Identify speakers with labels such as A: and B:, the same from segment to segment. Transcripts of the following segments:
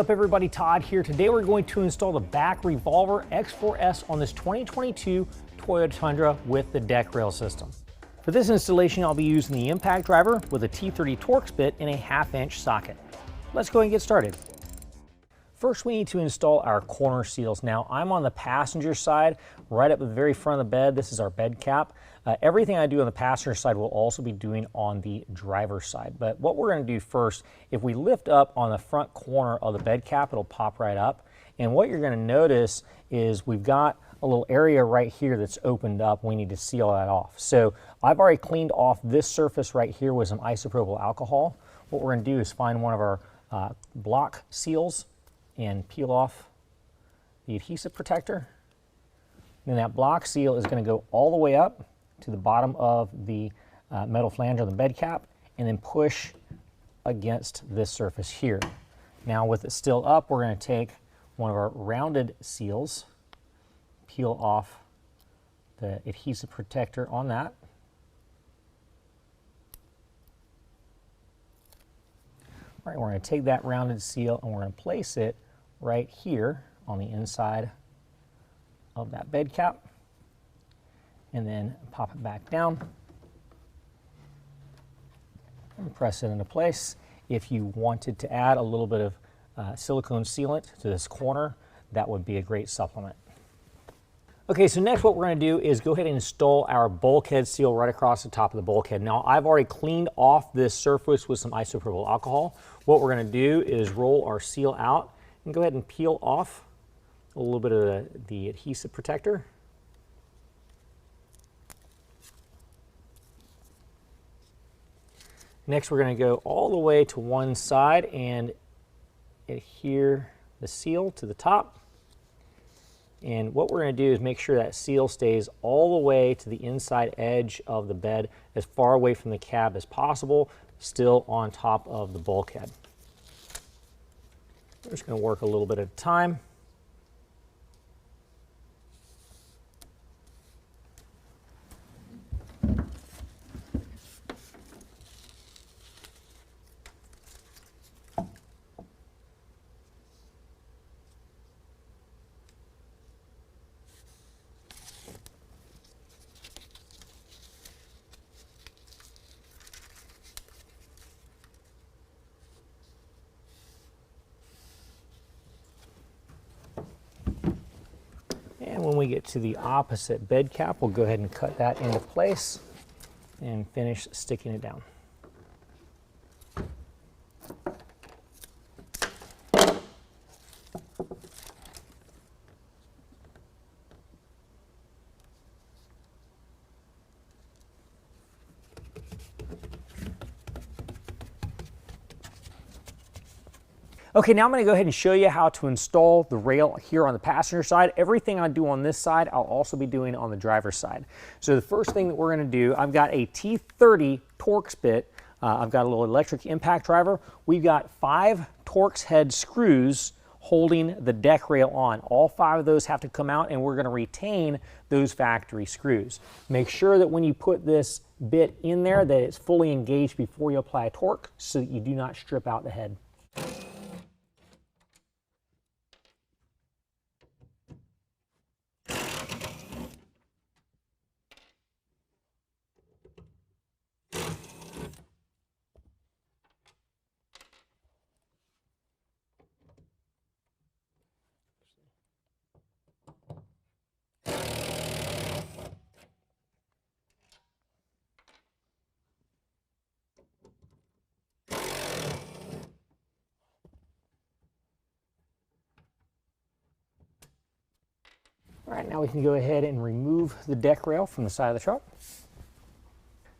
A: What's up everybody, Todd here. Today we're going to install the BAK Revolver X4s on this 2022 Toyota Tundra with the deck rail system. For this installation, I'll be using the impact driver with a T30 Torx bit in a 1/2-inch socket. Let's go ahead and get started. First, we need to install our corner seals. Now, I'm on the passenger side, right up at the very front of the bed. This is our bed cap. Everything I do on the passenger side will also be doing on the driver's side. But what we're going to do first, if we lift up on the front corner of the bed cap, it'll pop right up. And what you're going to notice is we've got a little area right here that's opened up. We need to seal that off. So I've already cleaned off this surface right here with some isopropyl alcohol. What we're going to do is find one of our block seals and peel off the adhesive protector. Then that block seal is going to go all the way up to the bottom of the metal flange on the bed cap and then push against this surface here. Now with it still up, we're going to take one of our rounded seals, peel off the adhesive protector on that. All right, we're going to take that rounded seal and we're going to place it right here on the inside of that bed cap and then pop it back down and press it into place. If you wanted to add a little bit of silicone sealant to this corner, that would be a great supplement. Okay, so next what we're going to do is go ahead and install our bulkhead seal right across the top of the bulkhead. Now, I've already cleaned off this surface with some isopropyl alcohol. What we're going to do is roll our seal out and go ahead and peel off a little bit of the adhesive protector. Next, we're going to go all the way to one side and adhere the seal to the top. And what we're going to do is make sure that seal stays all the way to the inside edge of the bed, as far away from the cab as possible, still on top of the bulkhead. We're just going to work a little bit at a time. And when we get to the opposite bed cap, we'll go ahead and cut that into place and finish sticking it down. Okay, now I'm going to go ahead and show you how to install the rail here on the passenger side. Everything I do on this side, I'll also be doing on the driver's side. So the first thing that we're going to do, I've got a T30 Torx bit. I've got a little electric impact driver. We've got 5 Torx head screws holding the deck rail on. All 5 of those have to come out and we're going to retain those factory screws. Make sure that when you put this bit in there that it's fully engaged before you apply a torque so that you do not strip out the head. All right, now we can go ahead and remove the deck rail from the side of the truck.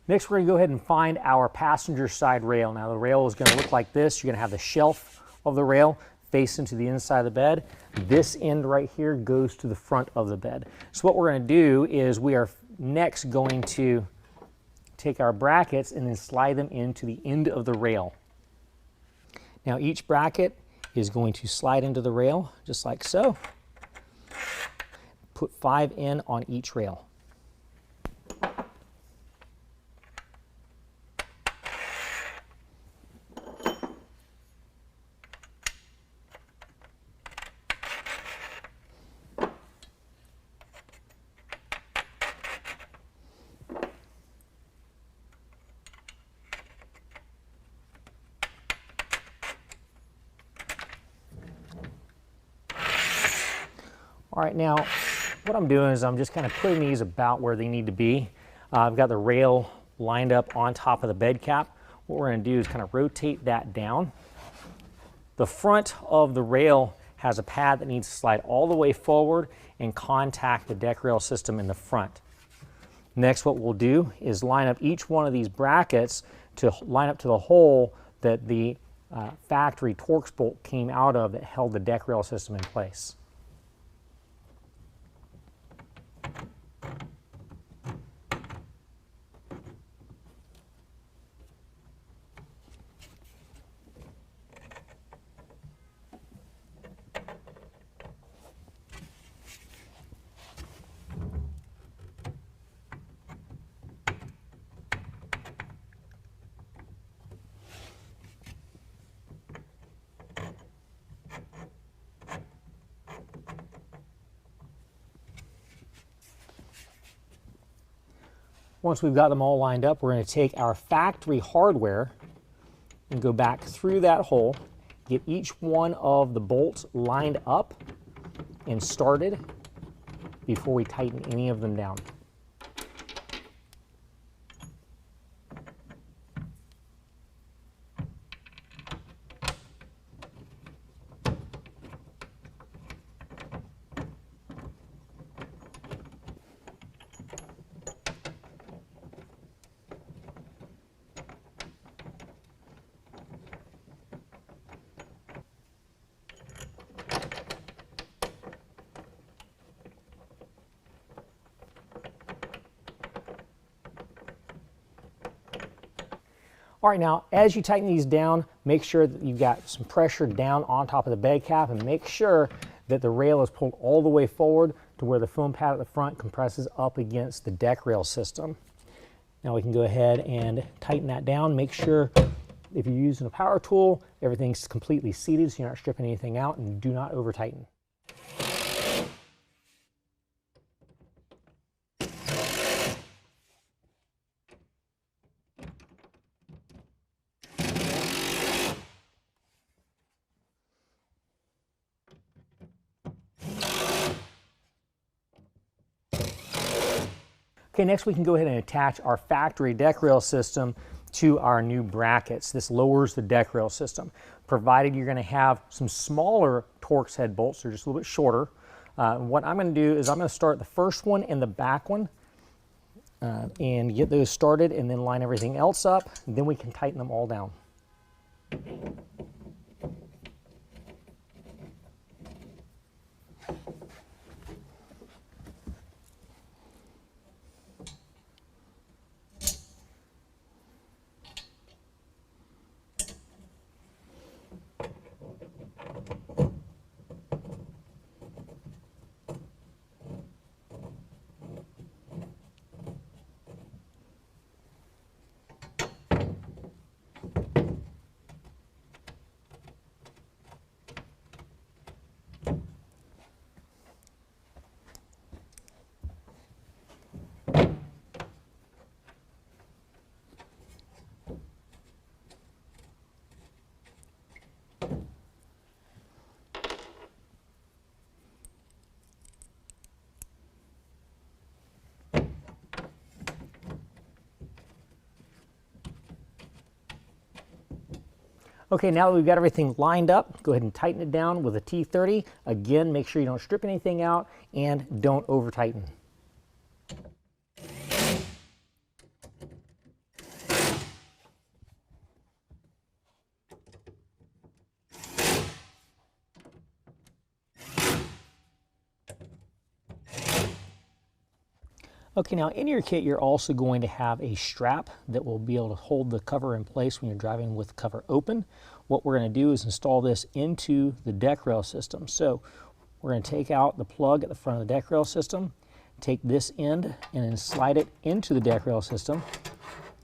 A: Next, we're going to go ahead and find our passenger side rail. Now, the rail is going to look like this. You're going to have the shelf of the rail face into the inside of the bed. This end right here goes to the front of the bed. So what we're going to do is we are next going to take our brackets and then slide them into the end of the rail. Now, each bracket is going to slide into the rail just like so. Put 5 in on each rail. All right, now what I'm doing is I'm just kind of putting these about where they need to be. I've got the rail lined up on top of the bed cap. What we're going to do is kind of rotate that down. The front of the rail has a pad that needs to slide all the way forward and contact the deck rail system in the front. Next, what we'll do is line up each one of these brackets to line up to the hole that the factory Torx bolt came out of that held the deck rail system in place. Once we've got them all lined up, we're going to take our factory hardware and go back through that hole, get each one of the bolts lined up and started before we tighten any of them down. All right, now as you tighten these down, make sure that you've got some pressure down on top of the bed cap and make sure that the rail is pulled all the way forward to where the foam pad at the front compresses up against the deck rail system. Now we can go ahead and tighten that down. Make sure if you're using a power tool, everything's completely seated so you're not stripping anything out, and do not over tighten. Okay, next we can go ahead and attach our factory deck rail system to our new brackets. This lowers the deck rail system, provided you're going to have some smaller Torx head bolts. They're just a little bit shorter. What I'm going to do is I'm going to start the first one and the back one and get those started, and then line everything else up, and then we can tighten them all down. Okay, now that we've got everything lined up, go ahead and tighten it down with a T30. Again, make sure you don't strip anything out and don't over tighten. Okay, now in your kit, you're also going to have a strap that will be able to hold the cover in place when you're driving with the cover open. What we're going to do is install this into the deck rail system. So we're going to take out the plug at the front of the deck rail system, take this end and then slide it into the deck rail system.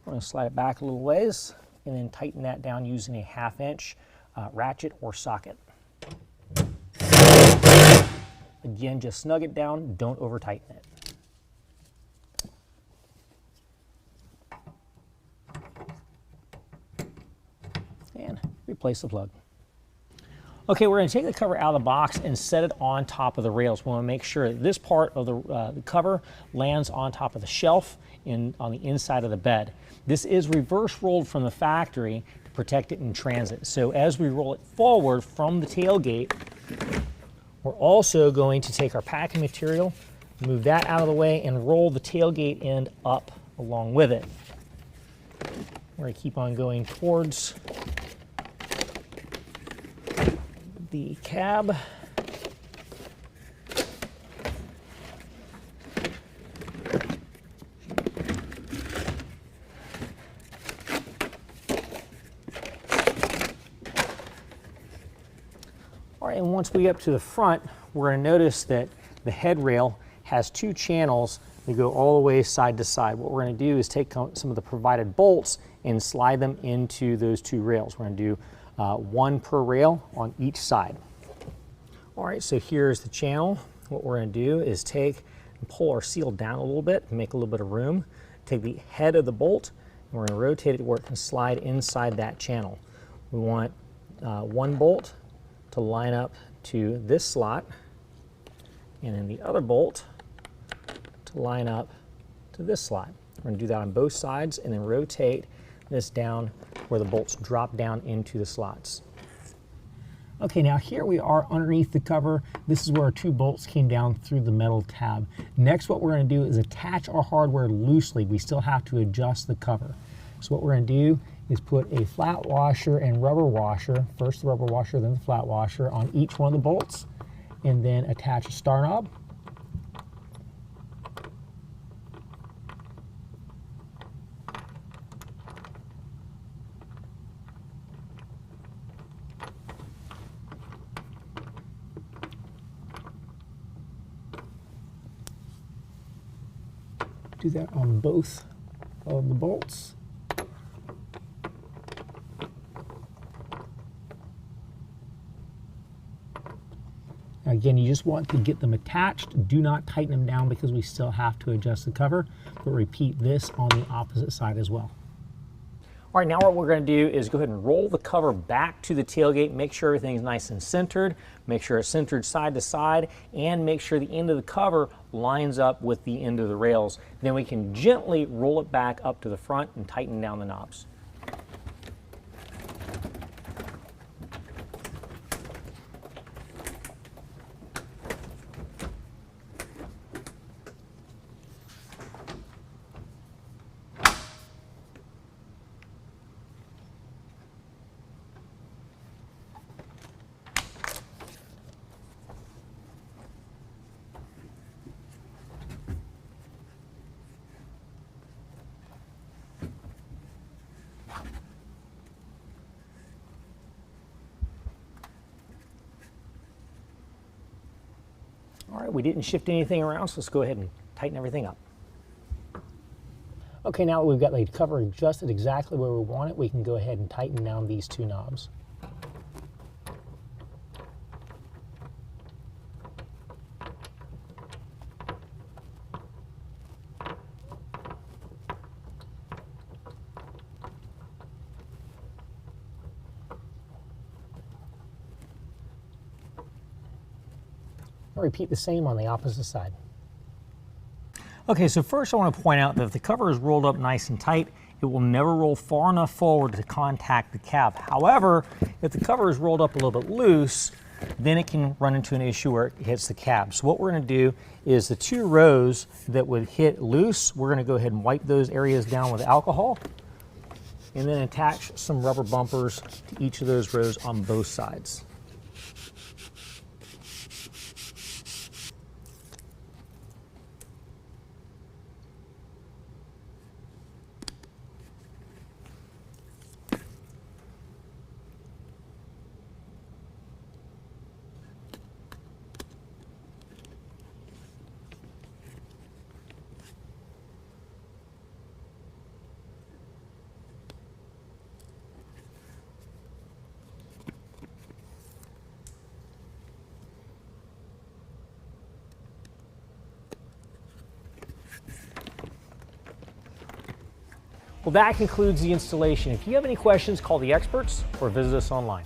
A: We're going to slide it back a little ways and then tighten that down using a 1/2 inch ratchet or socket. Again, just snug it down, don't over tighten it. And replace the plug. Okay, we're going to take the cover out of the box and set it on top of the rails. We want to make sure that this part of the cover lands on top of the shelf on the inside of the bed. This is reverse rolled from the factory to protect it in transit. So as we roll it forward from the tailgate, we're also going to take our packing material, move that out of the way, and roll the tailgate end up along with it. We're going to keep on going towards the cab. All right, and once we get up to the front, we're going to notice that the head rail has two channels that go all the way side to side. What we're going to do is take some of the provided bolts and slide them into those two rails. We're going to do one per rail on each side. All right, so here's the channel. What we're going to do is take and pull our seal down a little bit and make a little bit of room. Take the head of the bolt and we're going to rotate it where it can slide inside that channel. We want one bolt to line up to this slot, and then the other bolt to line up to this slot. We're going to do that on both sides and then rotate this down where the bolts drop down into the slots. Okay, now here we are underneath the cover. This is where our two bolts came down through the metal tab. Next, what we're going to do is attach our hardware loosely. We still have to adjust the cover. So what we're going to do is put a flat washer and rubber washer, first the rubber washer, then the flat washer, on each one of the bolts, and then attach a star knob. Do that on both of the bolts. Again, you just want to get them attached. Do not tighten them down because we still have to adjust the cover, but repeat this on the opposite side as well. All right, now what we're going to do is go ahead and roll the cover back to the tailgate, make sure everything's nice and centered, make sure it's centered side to side, and make sure the end of the cover lines up with the end of the rails. Then we can gently roll it back up to the front and tighten down the knobs. All right, we didn't shift anything around, so let's go ahead and tighten everything up. Okay, now that we've got the cover adjusted exactly where we want it, we can go ahead and tighten down these two knobs. I'll repeat the same on the opposite side. Okay, so first I want to point out that if the cover is rolled up nice and tight, it will never roll far enough forward to contact the cab. However, if the cover is rolled up a little bit loose, then it can run into an issue where it hits the cab. So what we're going to do is the two rows that would hit loose, we're going to go ahead and wipe those areas down with alcohol, and then attach some rubber bumpers to each of those rows on both sides. Well, that concludes the installation. If you have any questions, call the experts or visit us online.